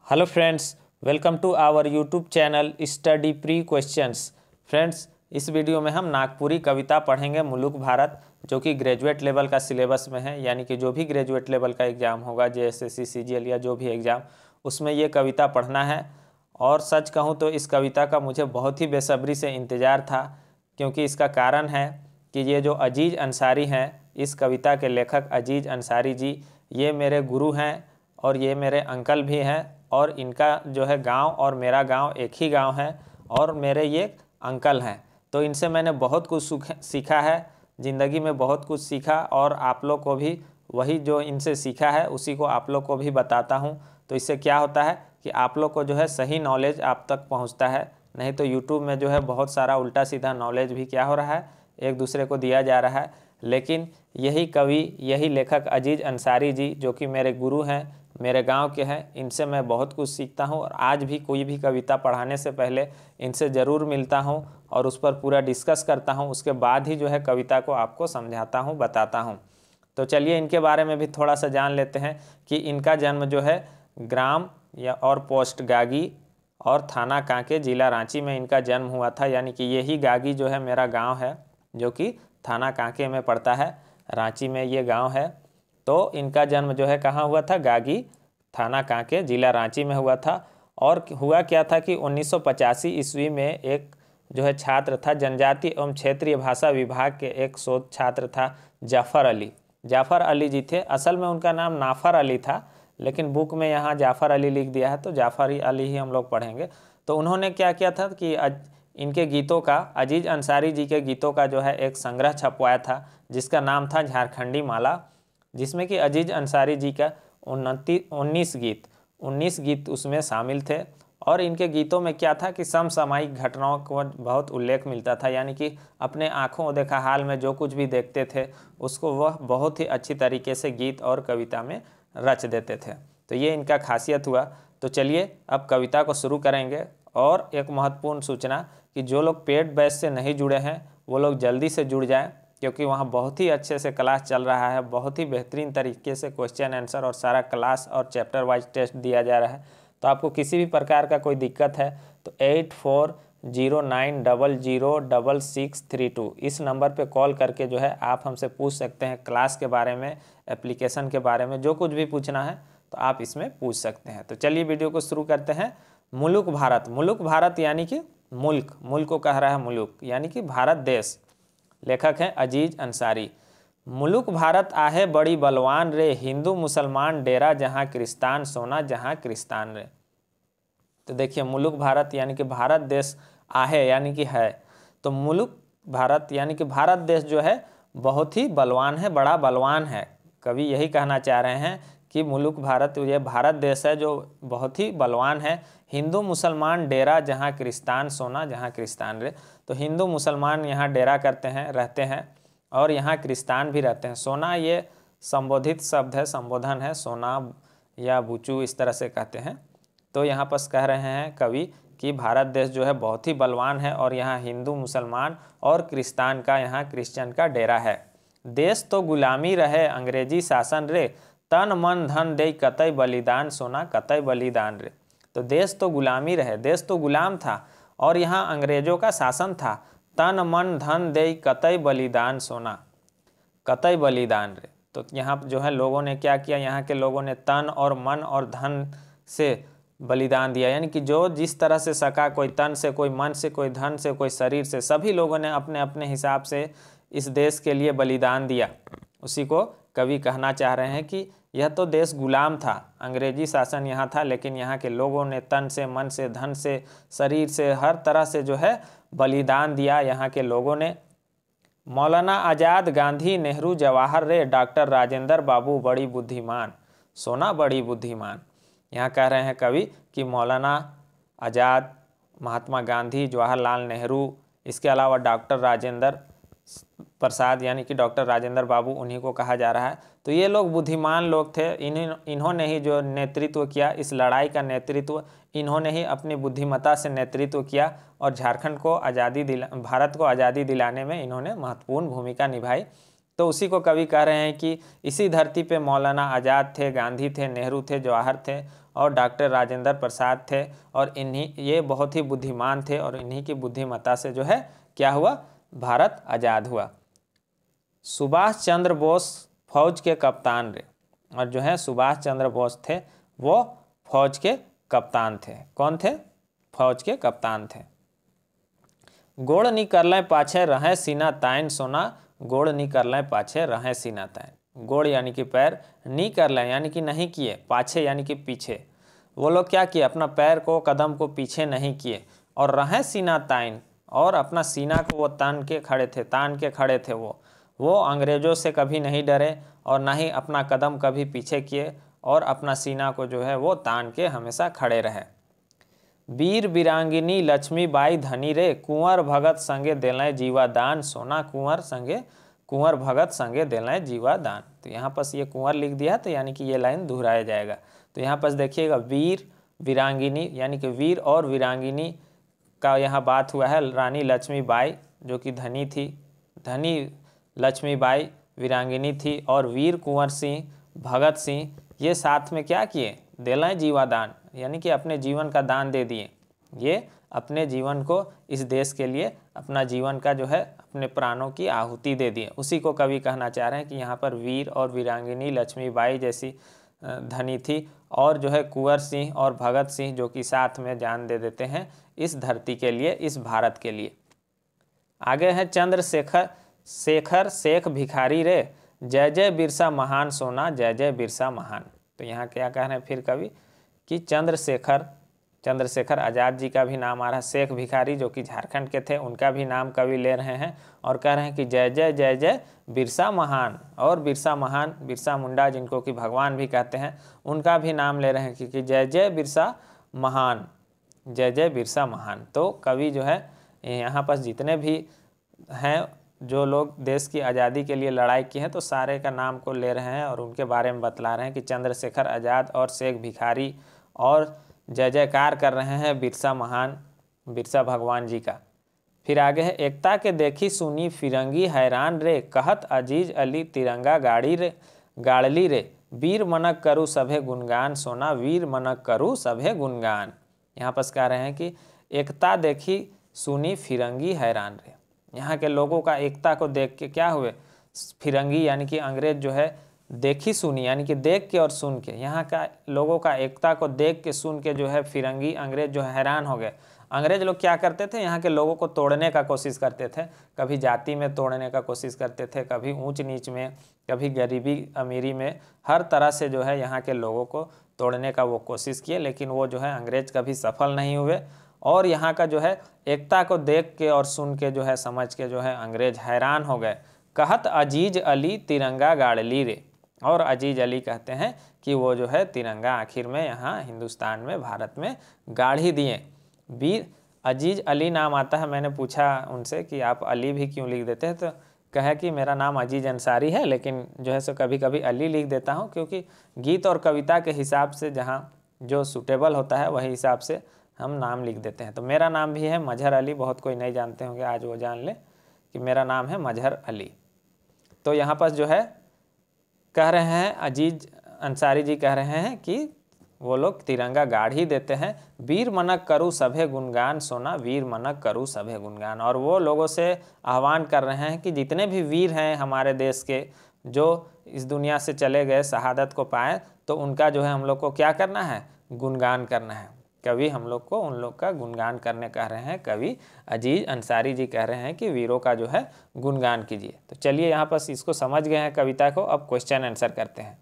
Hello friends, welcome to our YouTube channel study pre questions. Friends, इस video में हम नागपुरी कविता पढ़ेंगे मुलुक भारत, जो कि ग्रेजुएट लेवल का सिलेबस में है। यानी कि जो भी ग्रेजुएट लेवल का एग्ज़ाम होगा, जेएसएससी, सीजीएल या जो भी एग्ज़ाम, उसमें ये कविता पढ़ना है। और सच कहूँ तो इस कविता का मुझे बहुत ही बेसब्री से इंतज़ार था, क्योंकि इसका कारण है कि ये जो अजीज़ अंसारी हैं, इस कविता के लेखक अजीज़ अंसारी जी, ये मेरे गुरु हैं और ये मेरे अंकल भी हैं। और इनका जो है गांव और मेरा गांव एक ही गांव है, और मेरे ये अंकल हैं। तो इनसे मैंने बहुत कुछ सीखा है, ज़िंदगी में बहुत कुछ सीखा, और आप लोग को भी वही जो इनसे सीखा है उसी को आप लोग को भी बताता हूँ। तो इससे क्या होता है कि आप लोग को जो है सही नॉलेज आप तक पहुँचता है। नहीं तो यूट्यूब में जो है बहुत सारा उल्टा सीधा नॉलेज भी क्या हो रहा है, एक दूसरे को दिया जा रहा है। लेकिन यही कवि, यही लेखक अजीज़ अंसारी जी, जो कि मेरे गुरु हैं, मेरे गांव के हैं, इनसे मैं बहुत कुछ सीखता हूं। और आज भी कोई भी कविता पढ़ाने से पहले इनसे ज़रूर मिलता हूं और उस पर पूरा डिस्कस करता हूं। उसके बाद ही जो है कविता को आपको समझाता हूं, बताता हूं। तो चलिए इनके बारे में भी थोड़ा सा जान लेते हैं कि इनका जन्म जो है ग्राम या और पोस्ट गागी और थाना कांके, जिला रांची में इनका जन्म हुआ था। यानी कि यही गागी जो है मेरा गाँव है, जो कि थाना कांके में पड़ता है, रांची में ये गाँव है। तो इनका जन्म जो है कहाँ हुआ था, गागी, थाना कांके, जिला रांची में हुआ था। और हुआ क्या था कि 1985 ईस्वी में एक जो है छात्र था, जनजाति एवं क्षेत्रीय भाषा विभाग के एक शोध छात्र था, जाफ़र अली। जाफ़र अली जी थे, असल में उनका नाम नाफर अली था, लेकिन बुक में यहाँ जाफ़र अली लिख दिया है, तो जाफ़र अली ही हम लोग पढ़ेंगे। तो उन्होंने क्या किया था कि इनके गीतों का, अजीज़ अंसारी जी के गीतों का जो है एक संग्रह छपवाया था, जिसका नाम था झारखंडी माला, जिसमें कि अजीज़ अंसारी जी का 19 गीत उसमें शामिल थे। और इनके गीतों में क्या था कि समसामयिक घटनाओं को बहुत उल्लेख मिलता था। यानी कि अपने आँखों देखा हाल में जो कुछ भी देखते थे उसको वह बहुत ही अच्छी तरीके से गीत और कविता में रच देते थे। तो ये इनका खासियत हुआ। तो चलिए अब कविता को शुरू करेंगे। और एक महत्वपूर्ण सूचना कि जो लोग पेड बैच से नहीं जुड़े हैं वो लोग जल्दी से जुड़ जाएं, क्योंकि वहाँ बहुत ही अच्छे से क्लास चल रहा है। बहुत ही बेहतरीन तरीके से क्वेश्चन आंसर और सारा क्लास और चैप्टर वाइज टेस्ट दिया जा रहा है। तो आपको किसी भी प्रकार का कोई दिक्कत है तो 8409006632 इस नंबर पे कॉल करके जो है आप हमसे पूछ सकते हैं। क्लास के बारे में, एप्लीकेशन के बारे में, जो कुछ भी पूछना है तो आप इसमें पूछ सकते हैं। तो चलिए वीडियो को शुरू करते हैं। मुलुक भारत, मुलुक भारत यानी कि मुल्क, मुल्क को कह रहा है मुलुक, यानी कि भारत देश। लेखक हैं अजीज़ अंसारी। मुलुक भारत आहे बड़ी बलवान रे, हिंदू मुसलमान डेरा जहाँ क्रिस्तान सोना जहाँ क्रिस्तान रे। तो देखिए, मुलुक भारत यानी कि भारत देश, आहे यानी कि है, तो मुलुक भारत यानी कि भारत देश जो है बहुत ही बलवान है, बड़ा बलवान है। कवि यही कहना चाह रहे हैं कि मुलुक भारत, ये भारत देश है जो बहुत ही बलवान है। हिंदू मुसलमान डेरा जहाँ क्रिस्तान सोना जहाँ क्रिस्तान रे। तो हिंदू मुसलमान यहाँ डेरा करते हैं, रहते हैं, और यहाँ क्रिस्तान भी रहते हैं। सोना ये संबोधित शब्द है, संबोधन है, सोना या बुचू इस तरह से कहते हैं। तो यहाँ पर कह रहे हैं कवि कि भारत देश जो है बहुत ही बलवान है, और यहाँ हिंदू मुसलमान और क्रिस्तान का, यहाँ क्रिश्चियन का डेरा है। देश तो गुलामी रहे अंग्रेजी शासन रे, तन मन धन दे कतई बलिदान सोना कतई बलिदान रे। तो देश तो गुलामी रहे, देश तो गुलाम था और यहाँ अंग्रेजों का शासन था। तन मन धन दे कतई बलिदान सोना कतई बलिदान रे। तो यहाँ जो है लोगों ने क्या किया, यहाँ के लोगों ने तन और मन और धन से बलिदान दिया। यानी कि जो जिस तरह से सका, कोई तन से, कोई मन से, कोई धन से, कोई शरीर से, सभी लोगों ने अपने अपने हिसाब से इस देश के लिए बलिदान दिया। उसी को कवि कहना चाह रहे हैं कि यह तो देश गुलाम था, अंग्रेजी शासन यहाँ था, लेकिन यहाँ के लोगों ने तन से, मन से, धन से, शरीर से, हर तरह से जो है बलिदान दिया यहाँ के लोगों ने। मौलाना आज़ाद, गांधी, नेहरू, जवाहर रे, डॉक्टर राजेंद्र बाबू बड़ी बुद्धिमान सोना बड़ी बुद्धिमान। यहाँ कह रहे हैं कवि कि मौलाना आज़ाद, महात्मा गांधी, जवाहरलाल नेहरू, इसके अलावा डॉक्टर राजेंद्र प्रसाद यानी कि डॉक्टर राजेंद्र बाबू, उन्हीं को कहा जा रहा है। तो ये लोग बुद्धिमान लोग थे। इन्होंने ही जो नेतृत्व किया, इस लड़ाई का नेतृत्व इन्होंने ही अपनी बुद्धिमत्ता से नेतृत्व किया, और झारखंड को आज़ादी भारत को आज़ादी दिलाने में इन्होंने महत्वपूर्ण भूमिका निभाई। तो उसी को कवि कह रहे हैं कि इसी धरती पे मौलाना आज़ाद थे, गांधी थे, नेहरू थे, जवाहर थे और डॉक्टर राजेंद्र प्रसाद थे, और ये बहुत ही बुद्धिमान थे, और इन्हीं की बुद्धिमत्ता से जो है क्या हुआ, भारत आज़ाद हुआ। सुभाष चंद्र बोस फौज के कप्तान रहे, और जो है सुभाष चंद्र बोस थे वो फौज के कप्तान थे। कौन थे? फौज के कप्तान थे। गोड़ नी कर लें पाछे रहें सीना ताइन सोना, गोड़ नी कर लें पाछे रहें सीना ताइन। गोड़ यानी कि पैर, नी कर लें यानी कि नहीं किए, पाछे यानी कि पीछे। वो लोग क्या किए, अपना पैर को, कदम को पीछे नहीं किए, और रहें सीना ताइन, और अपना सीना को वो तान के खड़े थे वो अंग्रेज़ों से कभी नहीं डरे, और ना ही अपना कदम कभी पीछे किए, और अपना सीना को जो है वो तान के हमेशा खड़े रहे। वीर वीरांगिनी लक्ष्मीबाई धनी रे, कुंवर भगत संगे देलें जीवा दान सोना, कुंवर भगत संगे देलें जीवा दान। तो यहाँ पर ये कुंवर लिख दिया, तो यानी कि ये लाइन दोहराया जाएगा। तो यहाँ पर देखिएगा वीर वीरांगिनी यानी कि वीर और वीरांगिनी का यहाँ बात हुआ है। रानी लक्ष्मीबाई जो कि धनी थी, धनी लक्ष्मीबाई वीरांगिनी थी, और वीर कुंवर सिंह, भगत सिंह ये साथ में क्या किए, देलें जीवादान यानी कि अपने जीवन का दान दे दिए। ये अपने जीवन को इस देश के लिए अपना जीवन का जो है अपने प्राणों की आहुति दे दिए। उसी को कवि कहना चाह रहे हैं कि यहाँ पर वीर और वीरांगिनी लक्ष्मीबाई जैसी धनी थी, और जो है कुंवर सिंह और भगत सिंह जो कि साथ में जान दे देते हैं इस धरती के लिए, इस भारत के लिए। आगे है चंद्रशेखर शेख भिखारी रे, जय जय बिरसा महान सोना, जय जय बिरसा महान। तो यहाँ क्या कह रहे हैं फिर कवि कि चंद्रशेखर आज़ाद जी का भी नाम आ रहा है, शेख भिखारी जो कि झारखंड के थे उनका भी नाम कवि ले रहे हैं, और कह रहे हैं कि जय जय बिरसा महान। और बिरसा महान, बिरसा मुंडा जिनको कि भगवान भी कहते हैं, उनका भी नाम ले रहे हैं कि जय जय बिरसा महान, जय जय बिरसा महान। तो कवि जो है यहाँ पर जितने भी हैं जो लोग देश की आज़ादी के लिए लड़ाई की हैं, तो सारे का नाम को ले रहे हैं और उनके बारे में बतला रहे हैं कि चंद्रशेखर आज़ाद और शेख भिखारी, और जय जयकार कर रहे हैं बिरसा महान, बिरसा भगवान जी का। फिर आगे है एकता के देखी सुनी फिरंगी हैरान रे, कहत अजीज अली तिरंगा गाड़ली रे, वीर मनक करू सभे गुणगान सोना, वीर मनक करू सभे गुणगान। यहाँ पर कह रहे हैं कि एकता देखी सुनी फिरंगी हैरान रे, यहाँ के लोगों का एकता को देख के क्या हुए, फिरंगी यानी कि अंग्रेज जो है देखी सुनी यानी कि देख के और सुन के, यहाँ का लोगों का एकता को देख के सुन के जो है फिरंगी अंग्रेज जो है हैरान हो गए। अंग्रेज लोग क्या करते थे, यहाँ के लोगों को तोड़ने का कोशिश करते थे, कभी जाति में तोड़ने का कोशिश करते थे, कभी ऊंच नीच में, कभी गरीबी अमीरी में, हर तरह से जो है यहाँ के लोगों को तोड़ने का वो कोशिश किए, लेकिन वो जो है अंग्रेज कभी सफल नहीं हुए। और यहाँ का जो है एकता को देख के और सुन के जो है समझ के जो है अंग्रेज हैरान हो गए। कहत अजीज अली तिरंगा गाड़ली रे, और अजीज अली कहते हैं कि वो जो है तिरंगा आखिर में यहाँ हिंदुस्तान में, भारत में गाड़ ही दिए। वीर अजीज अली नाम आता है, मैंने पूछा उनसे कि आप अली भी क्यों लिख देते हैं, तो कहे कि मेरा नाम अजीज अंसारी है, लेकिन जो है सो कभी कभी अली लिख देता हूँ, क्योंकि गीत और कविता के हिसाब से जहाँ जो सूटेबल होता है वही हिसाब से हम नाम लिख देते हैं। तो मेरा नाम भी है मजहर अली, बहुत कोई नहीं जानते होंगे, आज वो जान ले कि मेरा नाम है मजहर अली। तो यहाँ पर जो है कह रहे हैं अजीज अंसारी जी कह रहे हैं कि वो लोग तिरंगा गाड़ ही देते हैं। वीर मनक करूँ सभे गुणगान सोना, वीर मनक करूँ सभे गुणगान। और वो लोगों से आह्वान कर रहे हैं कि जितने भी वीर हैं हमारे देश के जो इस दुनिया से चले गए, शहादत को पाए, तो उनका जो है हम लोग को क्या करना है, गुणगान करना है। कवि हम लोग को उन लोग का गुणगान करने कह रहे हैं, कवि अजीज अंसारी जी कह रहे हैं कि वीरों का जो है गुणगान कीजिए। तो चलिए यहाँ पर इसको समझ गए हैं कविता को, अब क्वेश्चन आंसर करते हैं।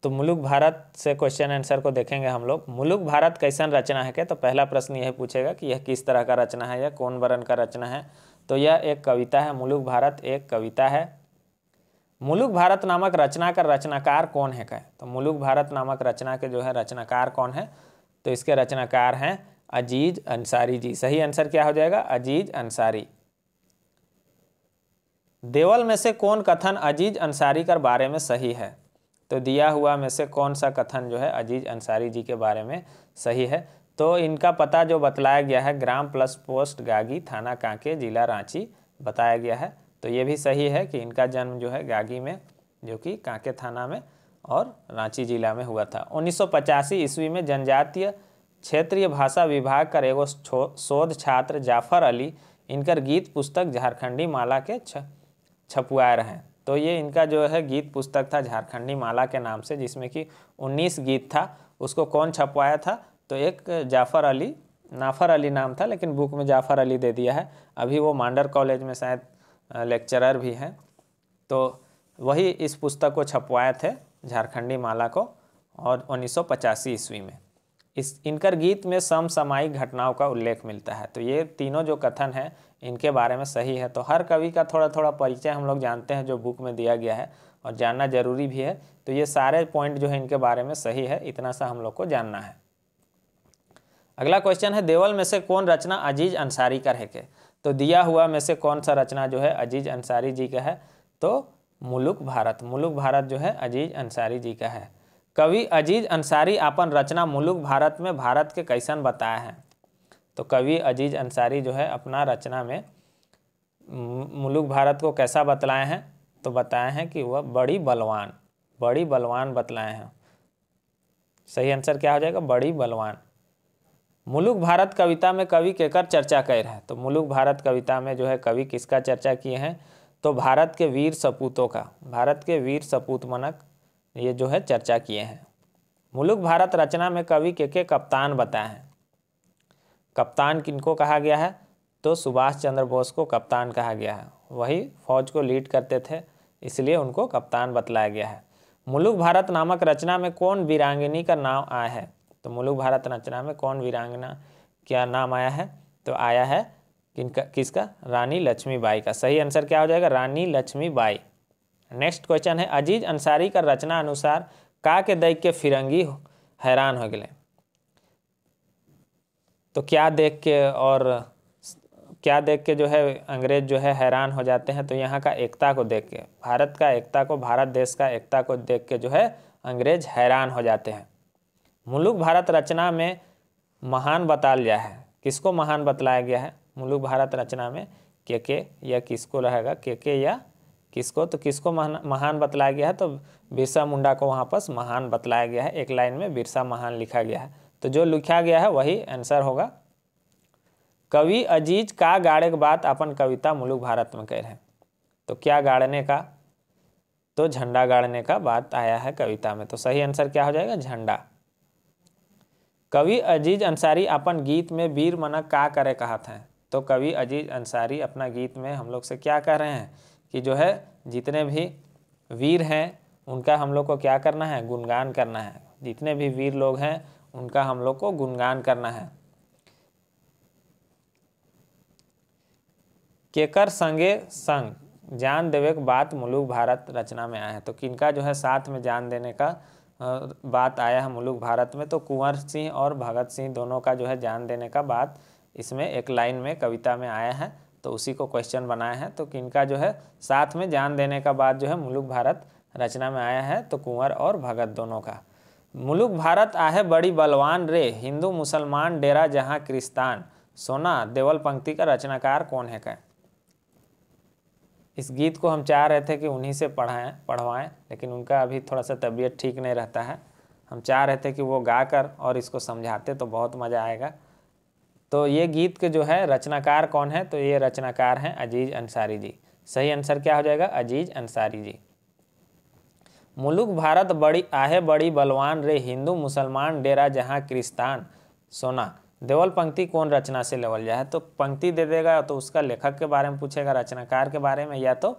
तो मुलुक भारत से क्वेश्चन आंसर को देखेंगे हम लोग। मुलुक भारत कैसन रचना है क्या, तो पहला प्रश्न यह पूछेगा कि यह किस तरह का रचना है या कौन वर्ण का रचना है। तो यह एक कविता है, मुलुक भारत एक कविता है। मुलुक भारत नामक रचना का रचनाकार कौन है क्या, तो मुलुक भारत नामक रचना के जो है रचनाकार कौन है, तो इसके रचनाकार हैं अजीज अंसारी जी। सही आंसर क्या हो जाएगा, अजीज अंसारी। देवल में से कौन कथन अजीज अंसारी के बारे में सही है, तो दिया हुआ में से कौन सा कथन जो है अजीज अंसारी जी के बारे में सही है, तो इनका पता जो बतलाया गया है ग्राम प्लस पोस्ट गागी, थाना कांके, जिला रांची बताया गया है। तो ये भी सही है कि इनका जन्म जो है गागी में, जो कि कांके थाना में और रांची जिला में हुआ था। 1985 ईस्वी में जनजातीय क्षेत्रीय भाषा विभाग का एगो शोध छात्र जाफर अली इनकर गीत पुस्तक झारखंडी माला के छपुआए रहे। तो ये इनका जो है गीत पुस्तक था झारखंडी माला के नाम से, जिसमें कि 19 गीत था। उसको कौन छपवाया था? तो एक जाफर अली, नाफर अली नाम था लेकिन बुक में जाफर अली दे दिया है। अभी वो मांडर कॉलेज में शायद लेक्चरर भी हैं। तो वही इस पुस्तक को छपवाए थे झारखंडी माला को, और 1985 ईस्वी में। इनकर गीत में समसामयिक घटनाओं का उल्लेख मिलता है। तो ये तीनों जो कथन है इनके बारे में सही है। तो हर कवि का थोड़ा थोड़ा परिचय हम लोग जानते हैं जो बुक में दिया गया है, और जानना जरूरी भी है। तो ये सारे पॉइंट जो है इनके बारे में सही है, इतना सा हम लोग को जानना है। अगला क्वेश्चन है, देवल में से कौन रचना अजीज अंसारी का है? तो दिया हुआ में से कौन सा रचना जो है अजीज अंसारी जी का है? तो मुलुक भारत। मुलुक भारत जो है अजीज अंसारी जी का है। कवि अजीज अंसारी अपन रचना मुलुक भारत में भारत के कैसन बताया है? तो कवि अजीज अंसारी जो है अपना रचना में मुलुक भारत को कैसा बतलाए हैं? तो बताए हैं कि वह बड़ी बलवान बतलाए हैं। सही आंसर क्या हो जाएगा? बड़ी बलवान। मुलुक भारत कविता में कवि केकर चर्चा कर रहे हैं? तो मुलुक भारत कविता में जो है कवि किसका चर्चा किए हैं? तो भारत के वीर सपूतों का, भारत के वीर सपूत मनक ये जो है चर्चा किए हैं। मुलुक भारत रचना में कवि के कप्तान बताए हैं। कप्तान किनको कहा गया है? तो सुभाष चंद्र बोस को कप्तान कहा गया है। वही फौज को लीड करते थे, इसलिए उनको कप्तान बतलाया गया है। मुलुक भारत नामक रचना में कौन वीरांगनी का नाम आया है? तो मुलुक भारत रचना में कौन वीरांगना क्या नाम आया है? तो आया है किसका? रानी लक्ष्मीबाई का। सही आंसर क्या हो जाएगा? रानी लक्ष्मीबाई। नेक्स्ट क्वेश्चन है, अजीज अंसारी का रचना अनुसार का के देख के फिरंगी हैरान हो गए? तो क्या देख के जो है अंग्रेज जो है हैरान हो जाते हैं? तो यहाँ का एकता को देख के, भारत का एकता को, भारत देश का एकता को देख के जो है अंग्रेज हैरान हो जाते हैं। मुलुक भारत रचना में महान बताया गया है। किसको महान बतलाया गया है मुलुक भारत रचना में? के या किसको रहेगा? के या किसको? तो किसको महान बतलाया गया है? तो बिरसा मुंडा को वहाँ पर महान बतलाया गया है। एक लाइन में बिरसा महान लिखा गया है। तो जो लिखा गया है वही आंसर होगा। कवि अजीज का गाड़े के बात अपन कविता मुलुक भारत में कह रहे हैं। तो क्या गाड़ने का? तो झंडा गाड़ने का बात आया है कविता में। तो सही आंसर क्या हो जाएगा? झंडा। कवि अजीज अंसारी अपन गीत में वीर मनक का करे कहत हैं? तो कवि अजीज अंसारी अपना गीत में हम लोग से क्या कह रहे हैं कि जो है जितने भी वीर हैं उनका हम लोग को क्या करना है? गुणगान करना है। जितने भी वीर लोग हैं उनका हम लोग को गुणगान करना है। केकर संगे संग जान देवे के बात मुलुक भारत रचना में आया है? तो किनका जो है साथ में जान देने का बात आया है मुलुक भारत में? तो कुंवर सिंह और भगत सिंह दोनों का जो है जान देने का बात इसमें एक लाइन में कविता में आया है। तो उसी को क्वेश्चन बनाया है। तो किनका जो है साथ में जान देने का बात जो है मुलुक भारत रचना में आया है? तो कुंवर और भगत दोनों का। मुलुक भारत आहे बड़ी बलवान रे, हिंदू मुसलमान डेरा जहाँ क्रिस्तान सोना, देवल पंक्ति का रचनाकार कौन है? इस गीत को हम चाह रहे थे कि उन्हीं से पढ़वाएं, लेकिन उनका अभी थोड़ा सा तबीयत ठीक नहीं रहता है। हम चाह रहे थे कि वो गाकर और इसको समझाते तो बहुत मज़ा आएगा। तो ये गीत के जो है रचनाकार कौन है? तो ये रचनाकार हैं अजीज अंसारी जी। सही आंसर क्या हो जाएगा? अजीज अंसारी जी। मुलुक भारत बड़ी बलवान रे, हिंदू मुसलमान डेरा जहाँ क्रिस्तान सोना, देवल पंक्ति कौन रचना से लेवल जाए? तो पंक्ति दे देगा तो उसका लेखक के बारे में पूछेगा, रचनाकार के बारे में, या तो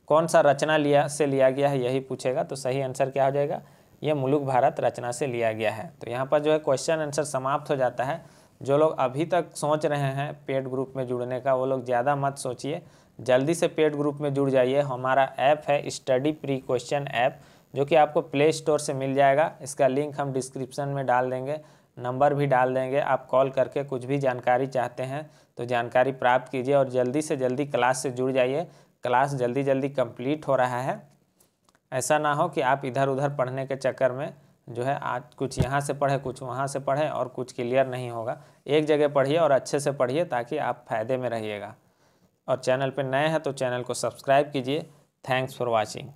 कौन सा रचना लिया गया है यही पूछेगा। तो सही आंसर क्या हो जाएगा? ये मुलुक भारत रचना से लिया गया है। तो यहाँ पर जो है क्वेश्चन आंसर समाप्त हो जाता है। जो लोग अभी तक सोच रहे हैं पेड ग्रुप में जुड़ने का, वो लोग ज़्यादा मत सोचिए, जल्दी से पेड ग्रुप में जुड़ जाइए। हमारा ऐप है स्टडी प्री क्वेश्चन ऐप, जो कि आपको प्ले स्टोर से मिल जाएगा। इसका लिंक हम डिस्क्रिप्शन में डाल देंगे, नंबर भी डाल देंगे। आप कॉल करके कुछ भी जानकारी चाहते हैं तो जानकारी प्राप्त कीजिए और जल्दी से जल्दी क्लास से जुड़ जाइए। क्लास जल्दी जल्दी कंप्लीट हो रहा है। ऐसा ना हो कि आप इधर उधर पढ़ने के चक्कर में जो है आज कुछ यहाँ से पढ़े, कुछ वहाँ से पढ़े और कुछ क्लियर नहीं होगा। एक जगह पढ़िए और अच्छे से पढ़िए ताकि आप फ़ायदे में रहिएगा। और चैनल पर नए हैं तो चैनल को सब्सक्राइब कीजिए। Thanks for watching.